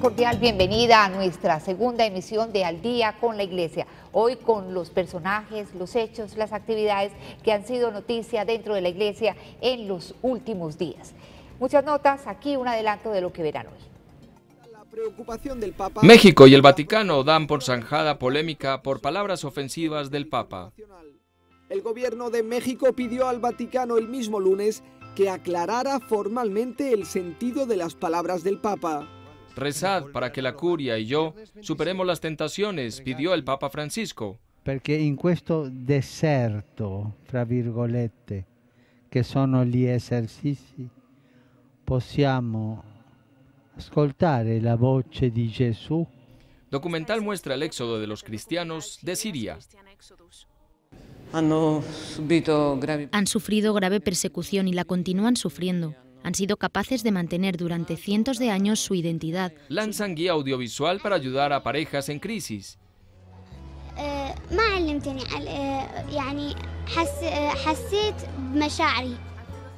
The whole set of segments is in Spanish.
cordial bienvenida a nuestra segunda emisión de Al Día con la Iglesia. Hoy con los personajes, los hechos, las actividades que han sido noticia dentro de la Iglesia en los últimos días. Muchas notas, aquí un adelanto de lo que verán hoy. La preocupación del Papa. México y el Vaticano dan por zanjada polémica por palabras ofensivas del Papa. El gobierno de México pidió al Vaticano el mismo lunes que aclarara formalmente el sentido de las palabras del Papa. Rezad para que la curia y yo superemos las tentaciones, pidió el Papa Francisco. Perché in questo deserto, fra virgolette, che sono gli esercizi, possiamo ascoltare la voce di Gesù. Documental muestra el éxodo de los cristianos de Siria. Han sufrido grave persecución y la continúan sufriendo. Han sido capaces de mantener durante cientos de años su identidad. Lanzan guía audiovisual para ayudar a parejas en crisis.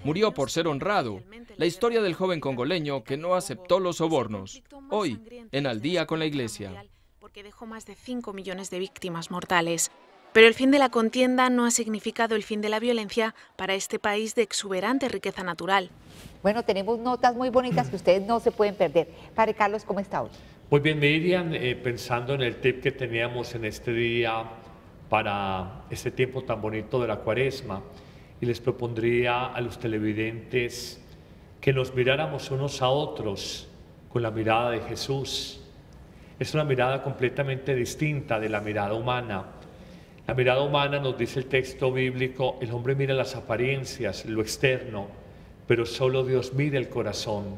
Murió por ser honrado. La historia del joven congoleño que no aceptó los sobornos. Hoy, en Al Día con la Iglesia. Porque dejó más de 5 millones de víctimas mortales. Pero el fin de la contienda no ha significado el fin de la violencia para este país de exuberante riqueza natural. Bueno, tenemos notas muy bonitas que ustedes no se pueden perder. Padre Carlos, ¿cómo está hoy? Muy bien, Miriam, pensando en el tip que teníamos en este día para este tiempo tan bonito de la Cuaresma, y les propondría a los televidentes que nos miráramos unos a otros con la mirada de Jesús. Es una mirada completamente distinta de la mirada humana. La mirada humana, nos dice el texto bíblico, el hombre mira las apariencias, lo externo, pero solo Dios mira el corazón.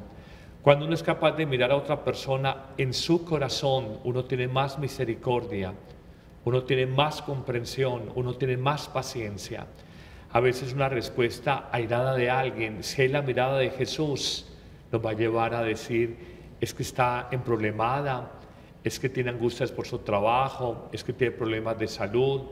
Cuando uno es capaz de mirar a otra persona en su corazón, uno tiene más misericordia, uno tiene más comprensión, uno tiene más paciencia. A veces una respuesta airada de alguien, si es la mirada de Jesús, nos va a llevar a decir, es que está emproblemada, es que tiene angustias por su trabajo, es que tiene problemas de salud,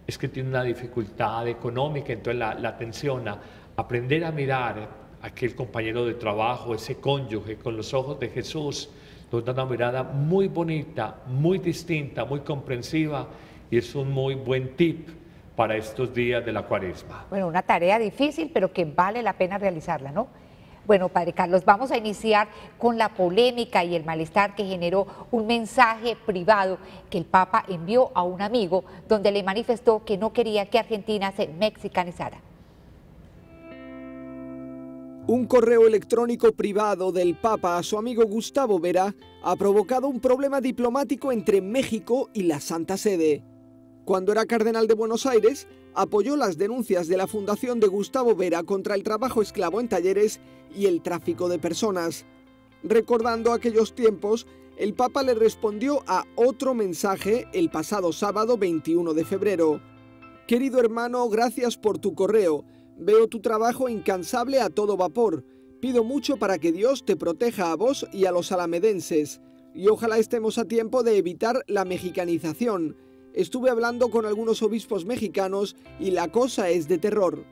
es que tiene una dificultad económica, entonces la atención a aprender a mirar a aquel compañero de trabajo, ese cónyuge, con los ojos de Jesús, nos da una mirada muy bonita, muy distinta, muy comprensiva, y es un muy buen tip para estos días de la Cuaresma. Bueno, una tarea difícil, pero que vale la pena realizarla, ¿no? Bueno, Padre Carlos, vamos a iniciar con la polémica y el malestar que generó un mensaje privado que el Papa envió a un amigo donde le manifestó que no quería que Argentina se mexicanizara. Un correo electrónico privado del Papa a su amigo Gustavo Vera ha provocado un problema diplomático entre México y la Santa Sede. Cuando era cardenal de Buenos Aires, apoyó las denuncias de la fundación de Gustavo Vera contra el trabajo esclavo en talleres y el tráfico de personas. Recordando aquellos tiempos, el Papa le respondió a otro mensaje el pasado sábado 21 de febrero. Querido hermano, gracias por tu correo. Veo tu trabajo incansable a todo vapor. Pido mucho para que Dios te proteja a vos y a los alamedenses. Y ojalá estemos a tiempo de evitar la mexicanización. Estuve hablando con algunos obispos mexicanos y la cosa es de terror.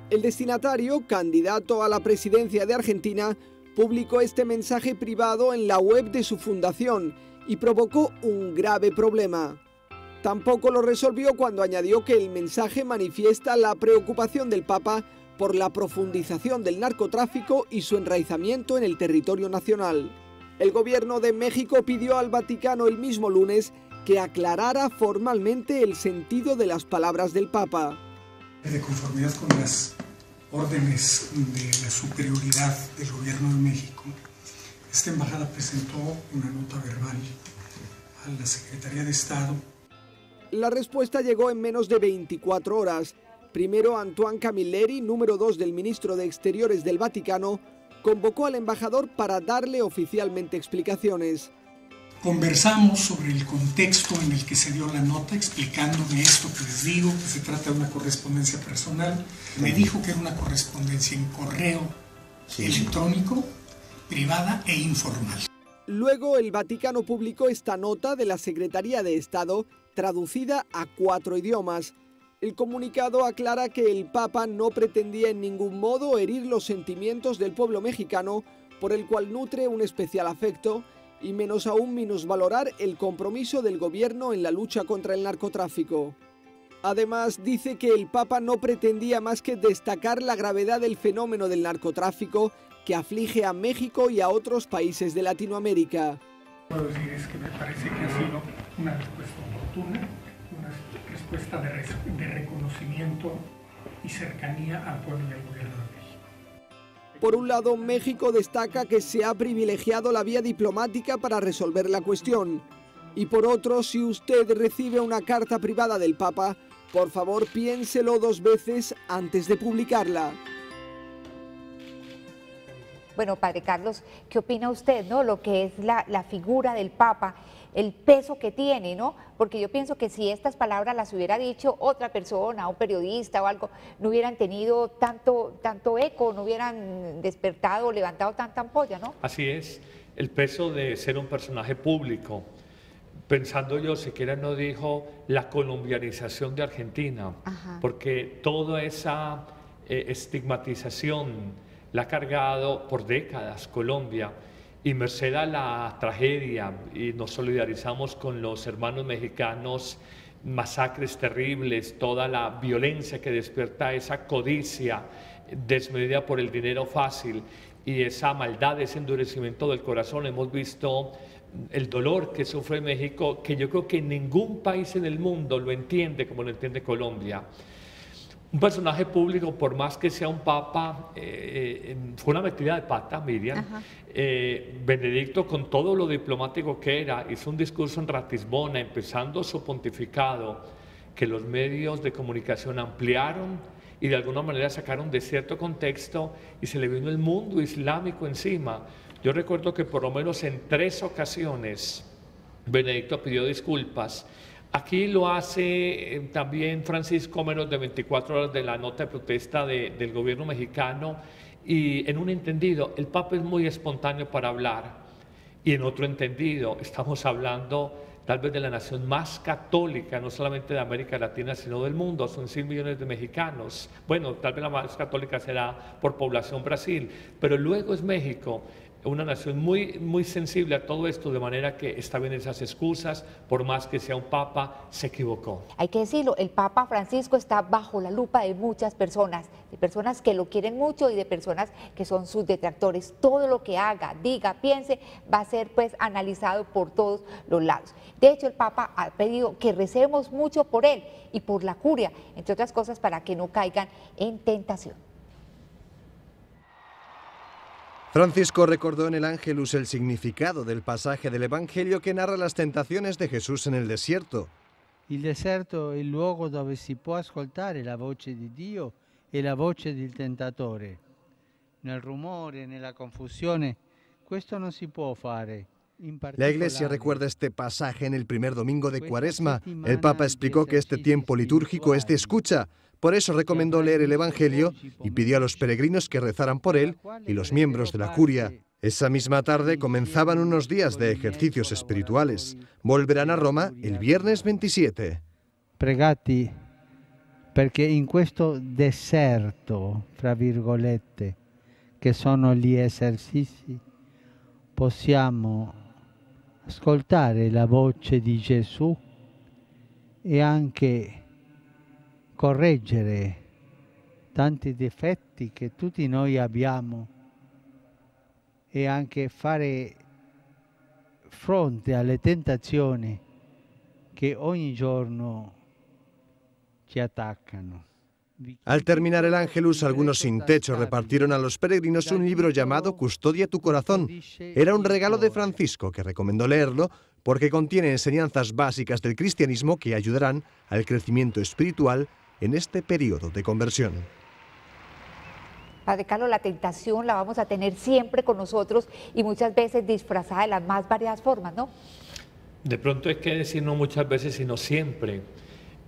El destinatario, candidato a la presidencia de Argentina, publicó este mensaje privado en la web de su fundación y provocó un grave problema. Tampoco lo resolvió cuando añadió que el mensaje manifiesta la preocupación del Papa por la profundización del narcotráfico y su enraizamiento en el territorio nacional. El gobierno de México pidió al Vaticano el mismo lunes que aclarara formalmente el sentido de las palabras del Papa. De conformidad con las órdenes de la superioridad del gobierno de México, esta embajada presentó una nota verbal a la Secretaría de Estado. La respuesta llegó en menos de 24 horas. Primero, Antoine Camilleri, número 2 del ministro de Exteriores del Vaticano, convocó al embajador para darle oficialmente explicaciones. Conversamos sobre el contexto en el que se dio la nota, explicándome esto que les digo, que se trata de una correspondencia personal. Me dijo que era una correspondencia en correo electrónico, privada e informal. Luego, el Vaticano publicó esta nota de la Secretaría de Estado, traducida a 4 idiomas. El comunicado aclara que el Papa no pretendía en ningún modo herir los sentimientos del pueblo mexicano, por el cual nutre un especial afecto, y menos aún minusvalorar el compromiso del gobierno en la lucha contra el narcotráfico. Además, dice que el Papa no pretendía más que destacar la gravedad del fenómeno del narcotráfico que aflige a México y a otros países de Latinoamérica. Puedo decir es que me parece que ha sido una respuesta oportuna, una respuesta de reconocimiento y cercanía al pueblo y al gobierno de México. Por un lado, México destaca que se ha privilegiado la vía diplomática para resolver la cuestión. Y por otro, si usted recibe una carta privada del Papa, por favor piénselo 2 veces antes de publicarla. Bueno, Padre Carlos, ¿qué opina usted, no? Lo que es la figura del Papa, el peso que tiene, ¿no? Porque yo pienso que si estas palabras las hubiera dicho otra persona, un periodista o algo, no hubieran tenido tanto eco, no hubieran despertado o levantado tanta ampolla, ¿no? Así es, el peso de ser un personaje público. Pensando yo, siquiera no dijo la colombianización de Argentina, porque toda esa estigmatización la ha cargado por décadas Colombia, y merced a la tragedia, y nos solidarizamos con los hermanos mexicanos, masacres terribles, toda la violencia que despierta esa codicia desmedida por el dinero fácil y esa maldad, ese endurecimiento del corazón. Hemos visto el dolor que sufre México, que yo creo que ningún país en el mundo lo entiende como lo entiende Colombia. Un personaje público, por más que sea un papa, fue una metida de pata, Miriam. Benedicto, con todo lo diplomático que era, hizo un discurso en Ratisbona, empezando su pontificado, que los medios de comunicación ampliaron y de alguna manera sacaron de cierto contexto, y se le vino el mundo islámico encima. Yo recuerdo que por lo menos en 3 ocasiones Benedicto pidió disculpas. Aquí lo hace también Francisco, menos de 24 horas de la nota de protesta del gobierno mexicano, y en un entendido, el Papa es muy espontáneo para hablar, y en otro entendido, estamos hablando tal vez de la nación más católica, no solamente de América Latina, sino del mundo. Son 100 millones de mexicanos. Bueno, tal vez la más católica será por población Brasil, pero luego es México, una nación muy sensible a todo esto, de manera que está bien esas excusas, por más que sea un papa, se equivocó. Hay que decirlo, el Papa Francisco está bajo la lupa de muchas personas, de personas que lo quieren mucho y de personas que son sus detractores. Todo lo que haga, diga, piense, va a ser pues analizado por todos los lados. De hecho, el Papa ha pedido que recemos mucho por él y por la curia, entre otras cosas, para que no caigan en tentación. Francisco recordó en el Ángelus el significado del pasaje del Evangelio que narra las tentaciones de Jesús en el desierto. Il deserto è il luogo dove si può ascoltare la voce di Dio e la voce del tentatore. Nel rumore, nella confusione, questo non si può fare. La Iglesia recuerda este pasaje en el primer domingo de Cuaresma. El Papa explicó que este tiempo litúrgico es de escucha. Por eso recomendó leer el Evangelio y pidió a los peregrinos que rezaran por él y los miembros de la curia. Esa misma tarde comenzaban unos días de ejercicios espirituales. Volverán a Roma el viernes 27. Pregati perché in questo deserto, fra virgolette, che sono gli esercizi, possiamo ascoltare la voce di Gesù e anche correggere tanti difetti che tutti noi abbiamo e anche fare fronte alle tentazioni che ogni giorno ci attaccano. Al terminar el Ángelus, algunos sin techo repartieron a los peregrinos un libro llamado Custodia tu corazón. Era un regalo de Francisco, que recomendó leerlo porque contiene enseñanzas básicas del cristianismo que ayudarán al crecimiento espiritual en este periodo de conversión. Padre Carlos, la tentación la vamos a tener siempre con nosotros y muchas veces disfrazada de las más variadas formas, ¿no? De pronto hay que decir no muchas veces, sino siempre.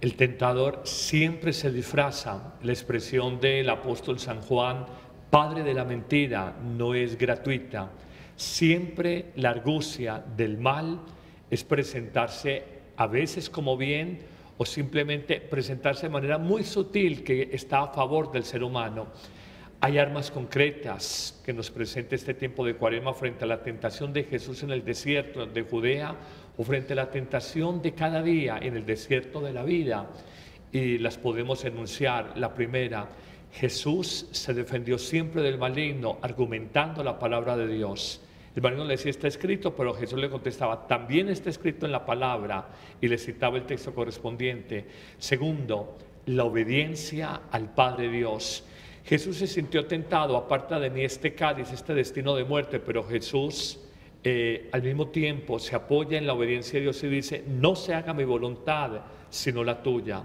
El tentador siempre se disfraza. La expresión del apóstol San Juan, padre de la mentira, no es gratuita. Siempre la argucia del mal es presentarse a veces como bien o simplemente presentarse de manera muy sutil que está a favor del ser humano. Hay armas concretas que nos presenta este tiempo de Cuaresma frente a la tentación de Jesús en el desierto de Judea o frente a la tentación de cada día en el desierto de la vida. Y las podemos enunciar. La primera, Jesús se defendió siempre del maligno argumentando la palabra de Dios. El maligno le decía, está escrito, pero Jesús le contestaba, también está escrito en la palabra, y le citaba el texto correspondiente. Segundo, la obediencia al Padre Dios. Jesús se sintió tentado, aparta de mí este cáliz, este destino de muerte, pero Jesús al mismo tiempo se apoya en la obediencia de Dios y dice, no se haga mi voluntad, sino la tuya.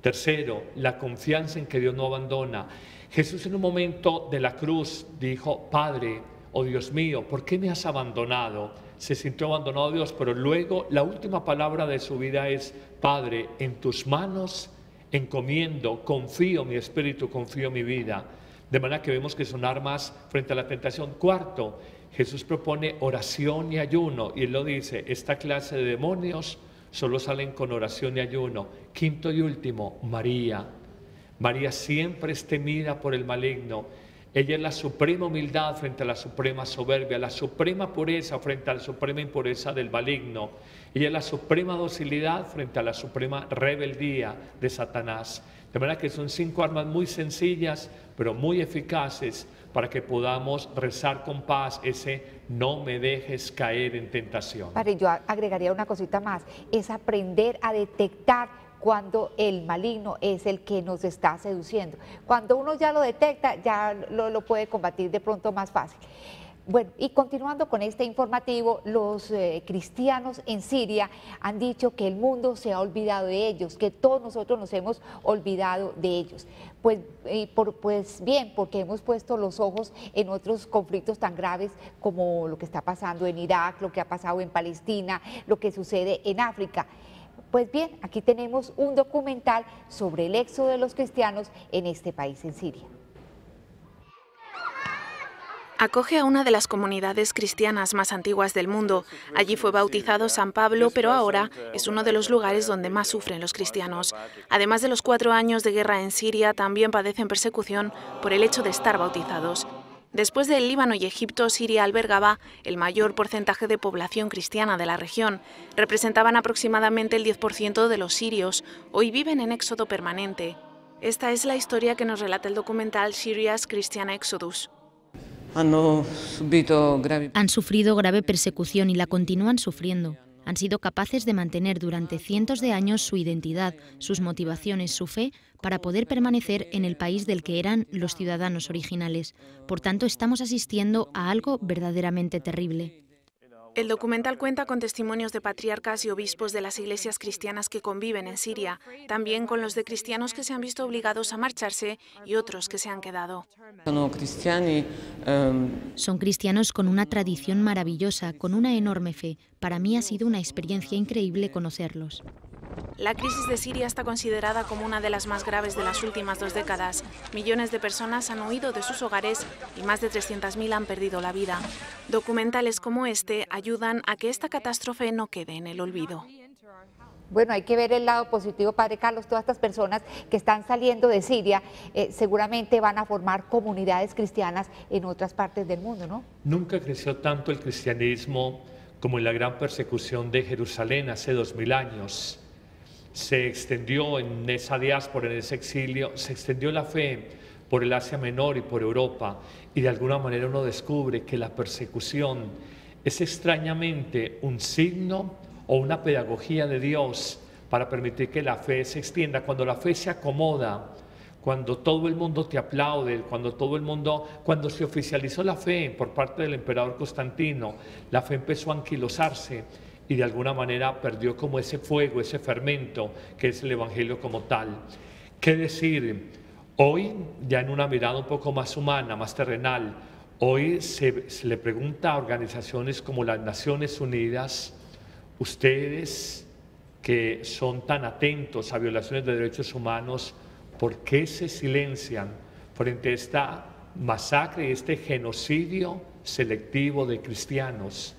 Tercero, la confianza en que Dios no abandona. Jesús en un momento de la cruz dijo, Padre, oh Dios mío, ¿por qué me has abandonado? Se sintió abandonado Dios, pero luego la última palabra de su vida es, Padre, en tus manos encomiendo, confío mi espíritu, confío mi vida. De manera que vemos que son armas frente a la tentación. Cuarto, Jesús propone oración y ayuno, y Él lo dice, esta clase de demonios solo salen con oración y ayuno. Quinto y último, María. María siempre es temida por el maligno. Ella es la suprema humildad frente a la suprema soberbia, la suprema pureza frente a la suprema impureza del maligno. Ella es la suprema docilidad frente a la suprema rebeldía de Satanás. De manera que son 5 armas muy sencillas, pero muy eficaces para que podamos rezar con paz ese no me dejes caer en tentación. Padre, yo agregaría una cosita más, es aprender a detectar cuando el maligno es el que nos está seduciendo. Cuando uno ya lo detecta, ya lo puede combatir de pronto más fácil. Bueno, y continuando con este informativo, los cristianos en Siria han dicho que el mundo se ha olvidado de ellos, que todos nosotros nos hemos olvidado de ellos. Pues bien, porque hemos puesto los ojos en otros conflictos tan graves como lo que está pasando en Irak, lo que ha pasado en Palestina, lo que sucede en África. Pues bien, aquí tenemos un documental sobre el éxodo de los cristianos en este país, en Siria. Acoge a una de las comunidades cristianas más antiguas del mundo. Allí fue bautizado San Pablo, pero ahora es uno de los lugares donde más sufren los cristianos. Además de los 4 años de guerra en Siria, también padecen persecución por el hecho de estar bautizados. Después del Líbano y Egipto, Siria albergaba el mayor porcentaje de población cristiana de la región. Representaban aproximadamente el 10% de los sirios. Hoy viven en éxodo permanente. Esta es la historia que nos relata el documental Syria's Christian Exodus. Han sufrido grave persecución y la continúan sufriendo. Han sido capaces de mantener durante cientos de años su identidad, sus motivaciones, su fe, para poder permanecer en el país del que eran los ciudadanos originales. Por tanto, estamos asistiendo a algo verdaderamente terrible. El documental cuenta con testimonios de patriarcas y obispos de las iglesias cristianas que conviven en Siria, también con los de cristianos que se han visto obligados a marcharse y otros que se han quedado. Son cristianos con una tradición maravillosa, con una enorme fe. Para mí ha sido una experiencia increíble conocerlos. La crisis de Siria está considerada como una de las más graves de las últimas 2 décadas. Millones de personas han huido de sus hogares y más de 300.000 han perdido la vida. Documentales como este ayudan a que esta catástrofe no quede en el olvido. Bueno, hay que ver el lado positivo, Padre Carlos. Todas estas personas que están saliendo de Siria seguramente van a formar comunidades cristianas en otras partes del mundo, ¿no? Nunca creció tanto el cristianismo como en la gran persecución de Jerusalén hace 2000 años. Se extendió en esa diáspora, en ese exilio, se extendió la fe por el Asia Menor y por Europa, y de alguna manera uno descubre que la persecución es extrañamente un signo o una pedagogía de Dios para permitir que la fe se extienda. Cuando la fe se acomoda, cuando todo el mundo te aplaude, cuando se oficializó la fe por parte del emperador Constantino, la fe empezó a anquilosarse y de alguna manera perdió como ese fuego, ese fermento que es el Evangelio como tal. ¿Qué decir? Hoy, ya en una mirada un poco más humana, más terrenal, hoy se le pregunta a organizaciones como las Naciones Unidas, ustedes que son tan atentos a violaciones de derechos humanos, ¿por qué se silencian frente a esta masacre y este genocidio selectivo de cristianos?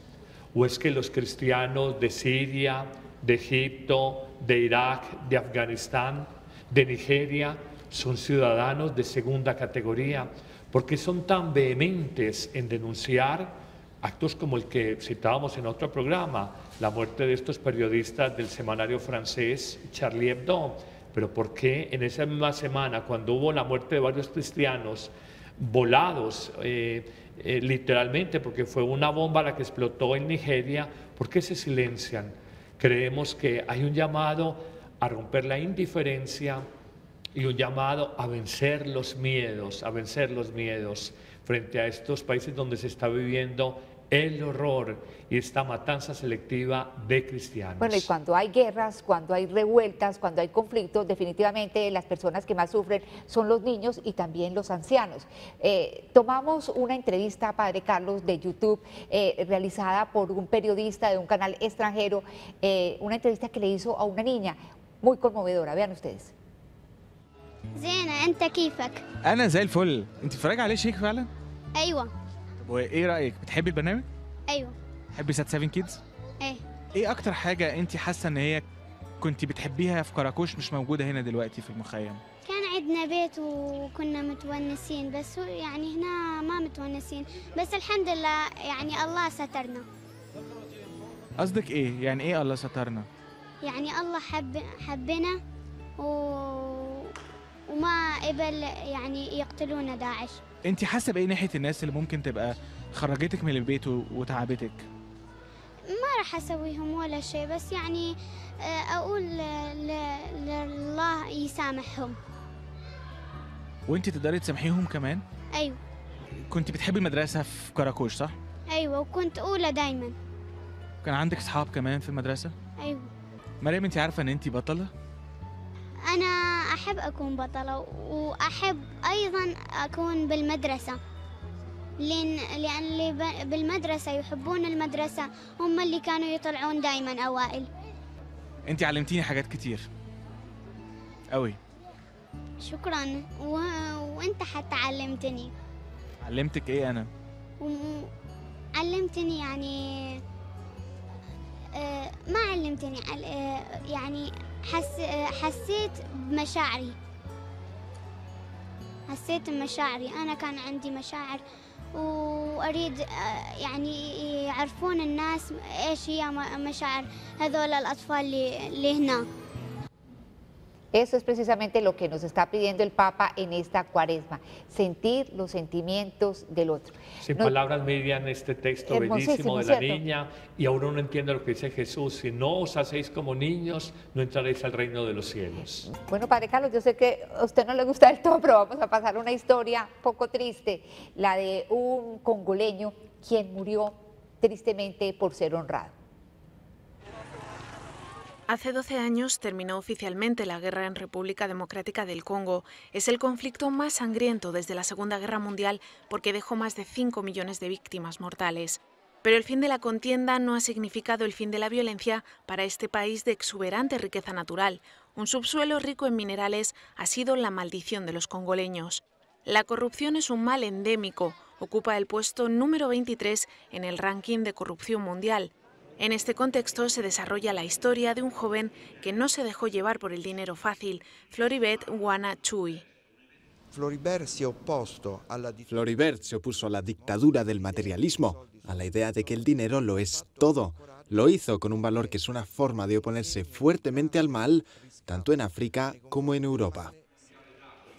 ¿O es que los cristianos de Siria, de Egipto, de Irak, de Afganistán, de Nigeria, son ciudadanos de segunda categoría, porque son tan vehementes en denunciar actos como el que citábamos en otro programa, la muerte de estos periodistas del semanario francés Charlie Hebdo. Pero ¿por qué en esa misma semana, cuando hubo la muerte de varios cristianos volados, literalmente, porque fue una bomba la que explotó en Nigeria, por qué se silencian? Creemos que hay un llamado a romper la indiferencia y un llamado a vencer los miedos, frente a estos países donde se está viviendo el horror y esta matanza selectiva de cristianos. Bueno, y cuando hay guerras, cuando hay revueltas, cuando hay conflictos, definitivamente las personas que más sufren son los niños y también los ancianos. Tomamos una entrevista, Padre Carlos, de YouTube, realizada por un periodista de un canal extranjero, una entrevista que le hizo a una niña, muy conmovedora. Vean ustedes. زينة أنت كيفك؟ أنا زي الفل، أنت بتتفرجي عليه شيخ فعلا؟ أيوة. طب وإيه رأيك؟ بتحبي البرنامج؟ أيوة. بتحبي سات 7 كيدز؟ إيه. إيه أكتر حاجة أنت حاسة إن هي كنت بتحبيها في كراكوش مش موجودة هنا دلوقتي في المخيم؟ كان عندنا بيت وكنا متونسين، بس يعني هنا ما متونسين، بس الحمد لله يعني الله سترنا. قصدك إيه؟ يعني إيه الله سترنا؟ يعني الله حبنا وما قبل يعني يقتلونا داعش. انت حاسه بايه ناحيه الناس اللي ممكن تبقى خرجتك من البيت وتعبتك؟ ما راح اسويهم ولا شيء، بس يعني اقول لله يسامحهم. وانت تقدري تسامحيهم كمان؟ ايوه. كنت بتحبي المدرسه في كراكوش صح؟ ايوه، وكنت اولى دايما. كان عندك اصحاب كمان في المدرسه؟ ايوه. مريم انت عارفه ان انت بطله؟ أنا أحب أكون بطلة، وأحب أيضا أكون بالمدرسة، لأن اللي بالمدرسة يحبون المدرسة هم اللي كانوا يطلعون دائما أوائل. أنت علمتيني حاجات كتير أوي. شكرا. وأنت حتى علمتني. علمتك إيه أنا؟ علمتني يعني ما علمتني يعني حسيت بمشاعري، أنا كان عندي مشاعر وأريد يعني يعرفون الناس إيش هي مشاعر هذول الأطفال اللي هنا. Eso es precisamente lo que nos está pidiendo el Papa en esta cuaresma, sentir los sentimientos del otro. Sin palabras, Miriam, este texto bellísimo de la niña, y aún no entiende lo que dice Jesús: si no os hacéis como niños, no entraréis al reino de los cielos. Bueno, Padre Carlos, yo sé que a usted no le gusta del todo, pero vamos a pasar una historia un poco triste, la de un congoleño quien murió tristemente por ser honrado. Hace 12 años terminó oficialmente la guerra en República Democrática del Congo. Es el conflicto más sangriento desde la Segunda Guerra Mundial porque dejó más de 5 millones de víctimas mortales. Pero el fin de la contienda no ha significado el fin de la violencia para este país de exuberante riqueza natural. Un subsuelo rico en minerales ha sido la maldición de los congoleños. La corrupción es un mal endémico. Ocupa el puesto número 23 en el ranking de corrupción mundial. En este contexto se desarrolla la historia de un joven que no se dejó llevar por el dinero fácil, Floribert Wana Chui. Floribert se opuso a la dictadura del materialismo, a la idea de que el dinero lo es todo. Lo hizo con un valor que es una forma de oponerse fuertemente al mal, tanto en África como en Europa.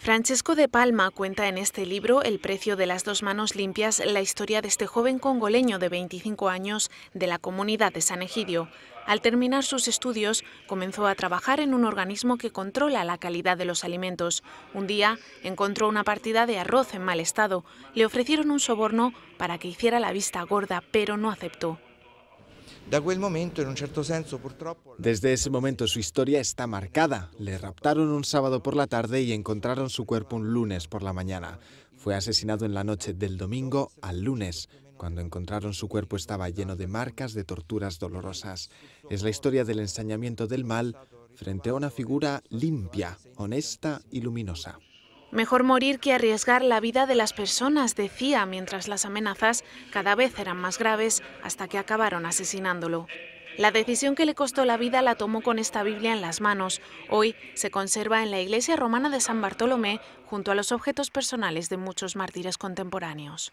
Francesco de Palma cuenta en este libro, El precio de las dos manos limpias, la historia de este joven congoleño de 25 años de la comunidad de San Egidio. Al terminar sus estudios, comenzó a trabajar en un organismo que controla la calidad de los alimentos. Un día encontró una partida de arroz en mal estado. Le ofrecieron un soborno para que hiciera la vista gorda, pero no aceptó. Desde ese momento su historia está marcada. Le raptaron un sábado por la tarde y encontraron su cuerpo un lunes por la mañana. Fue asesinado en la noche del domingo al lunes. Cuando encontraron su cuerpo estaba lleno de marcas de torturas dolorosas. Es la historia del ensañamiento del mal frente a una figura limpia, honesta y luminosa. Mejor morir que arriesgar la vida de las personas, decía, mientras las amenazas cada vez eran más graves hasta que acabaron asesinándolo. La decisión que le costó la vida la tomó con esta Biblia en las manos. Hoy se conserva en la iglesia romana de San Bartolomé, junto a los objetos personales de muchos mártires contemporáneos.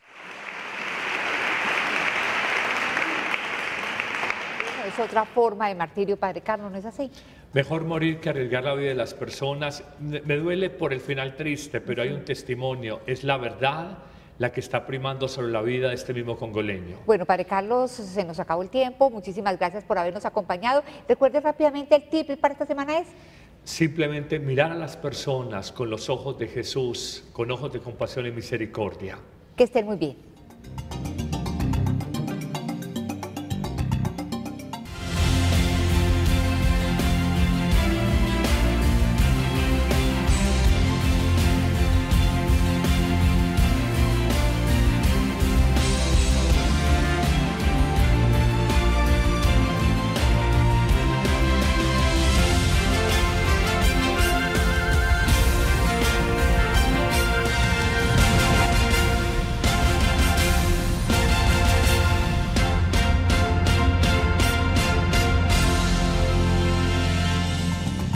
Es otra forma de martirio, Padre Carlos, ¿no es así? Mejor morir que arriesgar la vida de las personas. Me duele por el final triste, pero hay un testimonio. Es la verdad la que está primando sobre la vida de este mismo congoleño. Bueno, Padre Carlos, se nos acabó el tiempo. Muchísimas gracias por habernos acompañado. Recuerde rápidamente el tip para esta semana es... Simplemente mirar a las personas con los ojos de Jesús, con ojos de compasión y misericordia. Que estén muy bien.